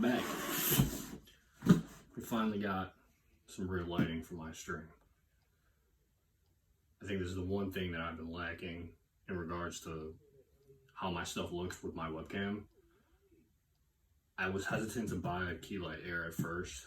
I'm back. We finally got some real lighting for my stream. I think this is the one thing that I've been lacking in regards to how my stuff looks with my webcam. I was hesitant to buy a Key Light Air at first.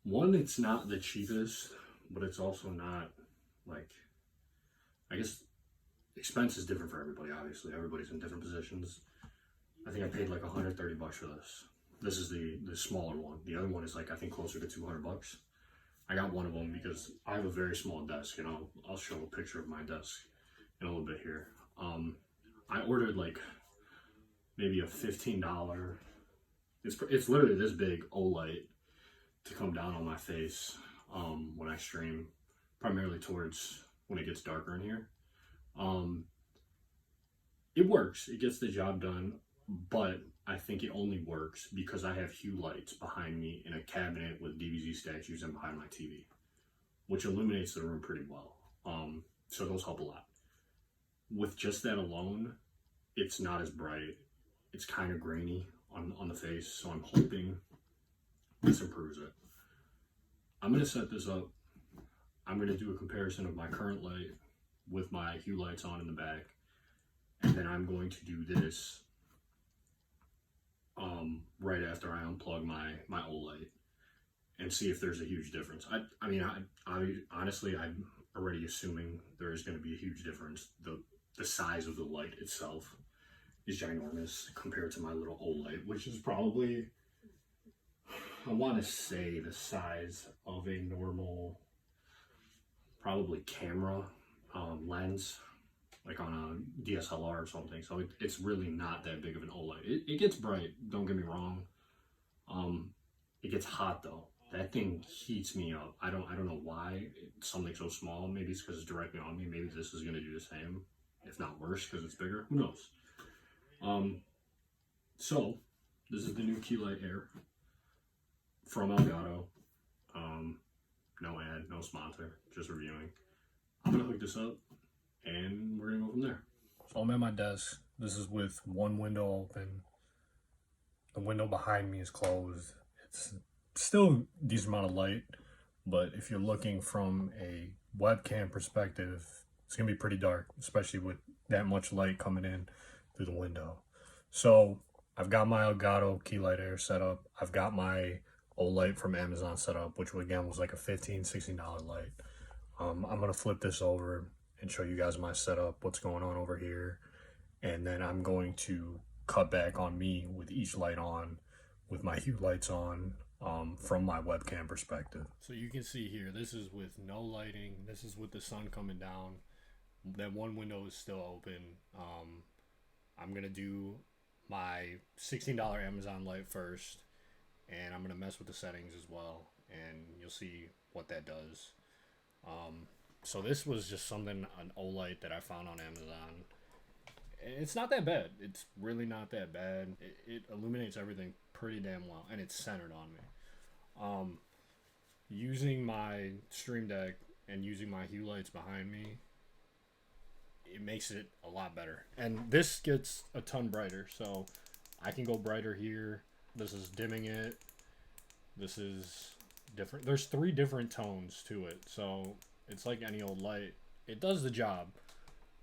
One, it's not the cheapest, but it's also not, like, I guess expense is different for everybody, obviously. Everybody's in different positions. I think I paid like $130 for this. This is the smaller one. The other one is like, I think closer to $200. I got one of them because I have a very small desk, and I'll show a picture of my desk in a little bit here. I ordered like maybe a $15. It's literally this big OLED to come down on my face when I stream, primarily towards when it gets darker in here. It works. It gets the job done, but I think it only works because I have hue lights behind me in a cabinet with DBZ statues and behind my TV, which illuminates the room pretty well. So those help a lot. With just that alone, it's not as bright. It's kind of grainy on the face, so I'm hoping this improves it. I'm going to set this up. I'm going to do a comparison of my current light with my hue lights on in the back, and then I'm going to do this right after I unplug my old light and see if there's a huge difference. I mean, honestly, I'm already assuming there is going to be a huge difference. The size of the light itself is ginormous compared to my little old light, which is probably, I want to say, the size of a normal, probably camera lens, like on a DSLR or something. So it's really not that big of an OLED. It gets bright, don't get me wrong. It gets hot though. That thing heats me up. I don't know why it's something so small. Maybe it's because it's directly on me. Maybe this is gonna do the same, if not worse, because it's bigger. Who knows? So this is the new Key Light Air from Elgato. No ad, no sponsor, just reviewing. I'm gonna hook this up and we're gonna go from there. So I'm at my desk. This is with one window open. The window behind me is closed. It's still a decent amount of light, but if you're looking from a webcam perspective, it's gonna be pretty dark, especially with that much light coming in through the window. So I've got my Elgato Key Light Air set up. I've got my old light from Amazon set up, which again was like a $15, $16 light. I'm gonna flip this over and show you guys my setup, what's going on over here, and then I'm going to cut back on me with each light on, with my hue lights on, from my webcam perspective. So you can see here, this is with no lighting. This is with the sun coming down. That one window is still open. I'm gonna do my $16 Amazon light first, and I'm gonna mess with the settings as well, and you'll see what that does. So this was just something, an OLED that I found on Amazon. It's not that bad. It's really not that bad. It illuminates everything pretty damn well, and it's centered on me. Using my Stream Deck and using my hue lights behind me, it makes it a lot better. And this gets a ton brighter, so I can go brighter here. This is dimming it. This is different. There's 3 different tones to it, so it's like any old light. It does the job.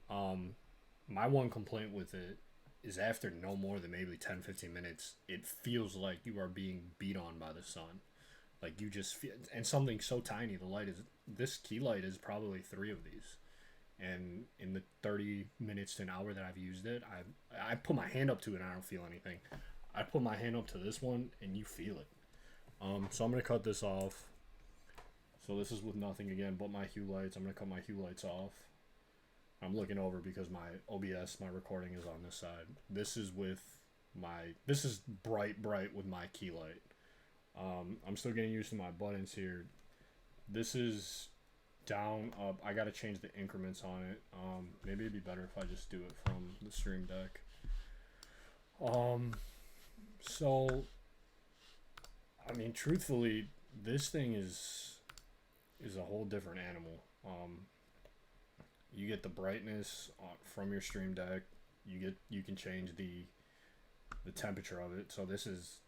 My one complaint with it is after no more than maybe 10-15 minutes, it feels like you are being beat on by the sun. Like you just feel, and something so tiny, the light is, this key light is probably 3 of these. And in the 30 minutes to an hour that I've used it, I put my hand up to it and I don't feel anything. I put my hand up to this one and you feel it. So I'm going to cut this off. So this is with nothing again but my hue lights. I'm going to cut my hue lights off. I'm looking over because my OBS, my recording is on this side. This is with this is bright with my key light. I'm still getting used to my buttons here. This is down, up. I got to change the increments on it. Maybe it'd be better if I just do it from the Stream Deck. So, I mean, truthfully, this thing is a whole different animal. You get the brightness from your Stream Deck. You can change the the temperature of it. So this is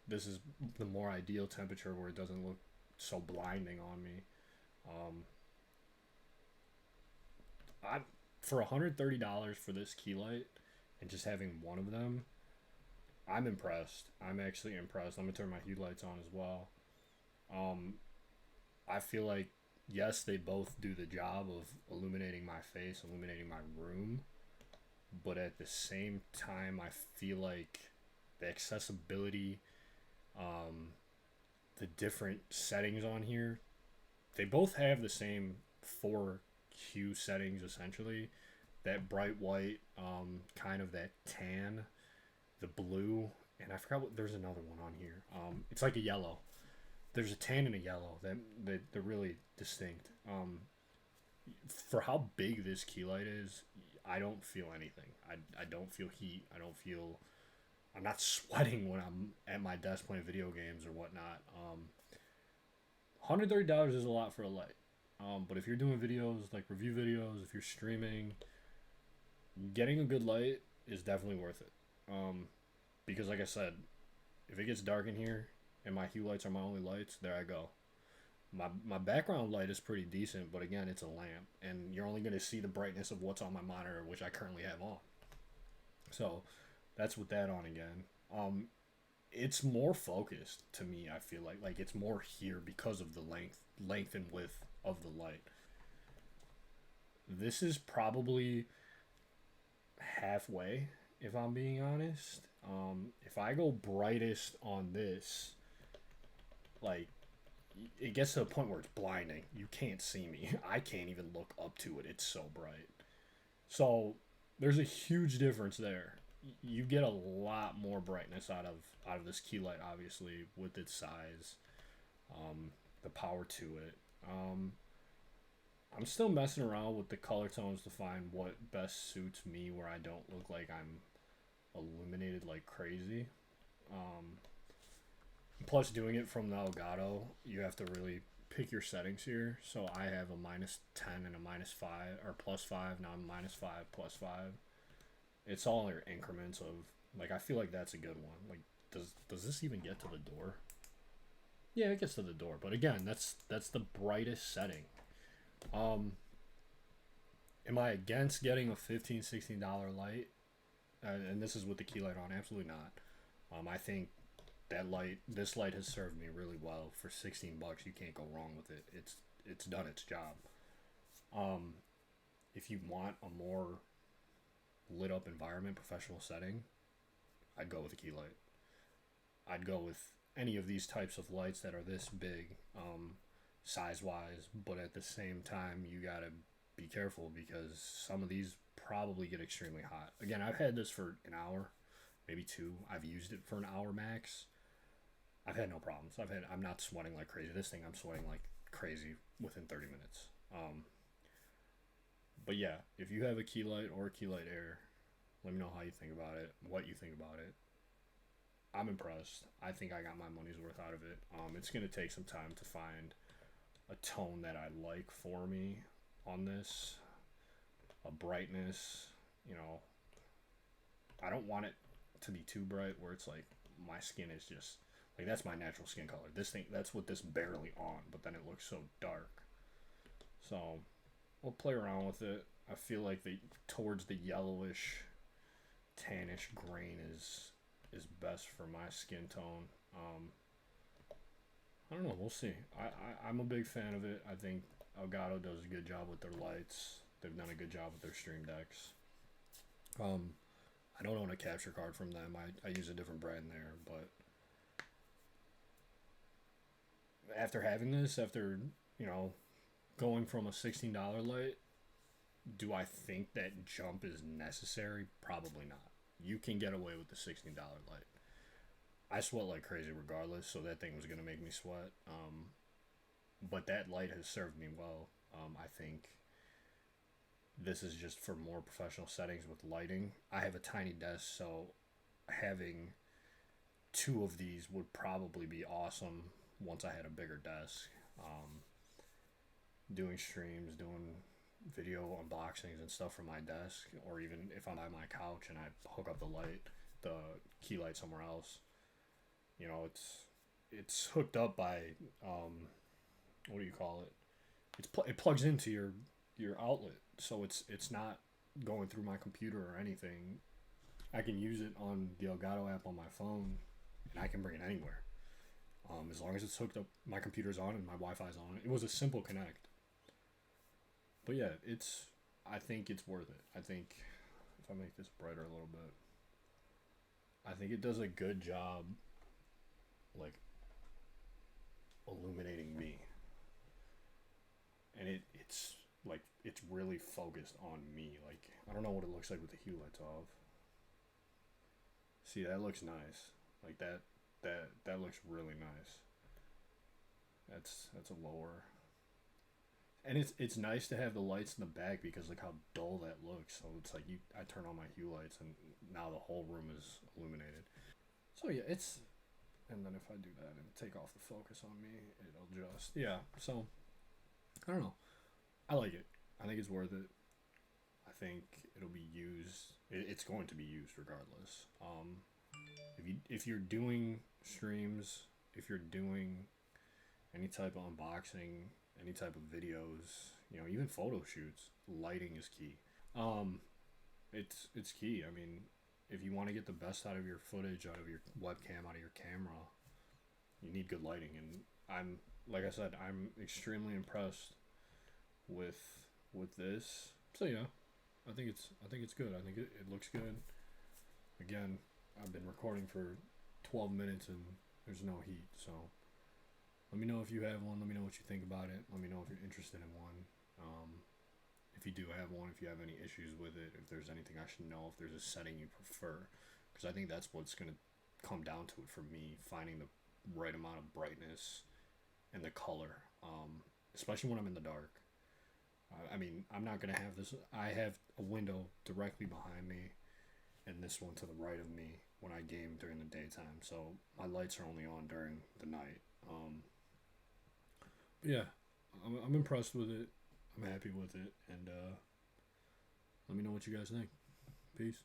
the more ideal temperature where it doesn't look so blinding on me. Um, I for $130 for this key light and just having one of them, I'm impressed. I'm actually impressed. I'm gonna turn my hue lights on as well. Um, I feel like yes, they both do the job of illuminating my face, illuminating my room, but at the same time, I feel like the accessibility, um, the different settings on here, they both have the same four hue settings essentially. That bright white, kind of that tan, the blue, and I forgot what. There's another one on here. It's like a yellow. There's a tan and a yellow that they're really distinct. For how big this key light is, I don't feel anything. I don't feel heat. I don't feel. I'm not sweating when I'm at my desk playing video games or whatnot. $130 is a lot for a light. But if you're doing videos like review videos, if you're streaming, getting a good light is definitely worth it. Because like I said, if it gets dark in here and my hue lights are my only lights, there I go. My background light is pretty decent, but again, it's a lamp, and you're only going to see the brightness of what's on my monitor, which I currently have on. So that's with that on again. It's more focused to me. I feel like it's more here because of the length and width of the light. This is probably halfway, if I'm being honest. If I go brightest on this, like it gets to a point where it's blinding. You can't see me. I can't even look up to it. It's so bright. So there's a huge difference there. You get a lot more brightness out of this key light, obviously, with its size, the power to it. I'm still messing around with the color tones to find what best suits me, where I don't look like I'm illuminated like crazy. Um, Plus, doing it from the Elgato, you have to really pick your settings here. So I have a -10 and a -5, or +5. Now I'm -5, +5. It's all in increments of, like, I feel like that's a good one. Like, does this even get to the door? Yeah, it gets to the door. But again, that's the brightest setting. Um, am I against getting a $15-16 light? And this is with the key light on? Absolutely not. I think this light has served me really well. For $16, you can't go wrong with it. It's done its job. Um, if you want a more lit up environment, professional setting, I'd go with a key light. I'd go with any of these types of lights that are this big, size wise, but at the same time, you gotta be careful because some of these probably get extremely hot. Again, I've had this for an hour, maybe two. I've used it for an hour max. I've had no problems. I'm not sweating like crazy. This thing I'm sweating like crazy within 30 minutes. But yeah, if you have a key light or a key light air, let me know how you think about it, what you think about it. I'm impressed. I think I got my money's worth out of it. It's gonna take some time to find a tone that I like for me on this, a brightness. You know, I don't want it to be too bright where it's like my skin is just like, that's my natural skin color. This thing, that's what this barely on, but then it looks so dark. So we'll play around with it. I feel like the towards the yellowish, tannish grain is best for my skin tone. I don't know. We'll see. I'm a big fan of it. I think Elgato does a good job with their lights. They've done a good job with their stream decks. I don't own a capture card from them. I use a different brand there, but after having this, after, you know, going from a $16 light, do I think that jump is necessary? Probably not. You can get away with the $16 light. I sweat like crazy regardless, so that thing was going to make me sweat. But that light has served me well. I think this is just for more professional settings with lighting. I have a tiny desk, so having two of these would probably be awesome once I had a bigger desk. Doing streams, doing video unboxings and stuff from my desk, or even if I'm at my couch and I hook up the light, the key light somewhere else. You know, it's hooked up by what do you call it? It plugs into your outlet, so it's not going through my computer or anything. I can use it on the Elgato app on my phone, and I can bring it anywhere. As long as it's hooked up, my computer's on and my Wi-Fi's on. It was a simple connect. But yeah, I think it's worth it. I think if I make this brighter a little bit, I think it does a good job, like illuminating me, and it's really focused on me. Like, I don't know what it looks like with the hue lights off. See, that looks nice. Like that looks really nice. That's a lower. And it's nice to have the lights in the back because look how dull that looks. So it's like I turn on my hue lights and now the whole room is illuminated. So yeah, and then if I do that and take off the focus on me, it'll just So I don't know. I like it. I think it's worth it. I think it'll be used. It's going to be used regardless. If you're doing streams, if you're doing any type of unboxing, any type of videos, you know, even photo shoots, lighting is key. It's key. I mean, if you want to get the best out of your footage, out of your webcam, out of your camera, you need good lighting. And like I said, I'm extremely impressed with this. So yeah, I think it's good. I think it looks good. Again, I've been recording for 12 minutes and there's no heat, so let me know if you have one. Let me know what you think about it. Let me know if you're interested in one. If you do have one, if you have any issues with it, if there's anything I should know, if there's a setting you prefer, because I think that's what's going to come down to it for me, finding the right amount of brightness and the color, especially when I'm in the dark. I mean, I'm not going to have this. I have a window directly behind me and this one to the right of me when I game during the daytime. So my lights are only on during the night. But yeah, I'm impressed with it. I'm happy with it. And let me know what you guys think. Peace.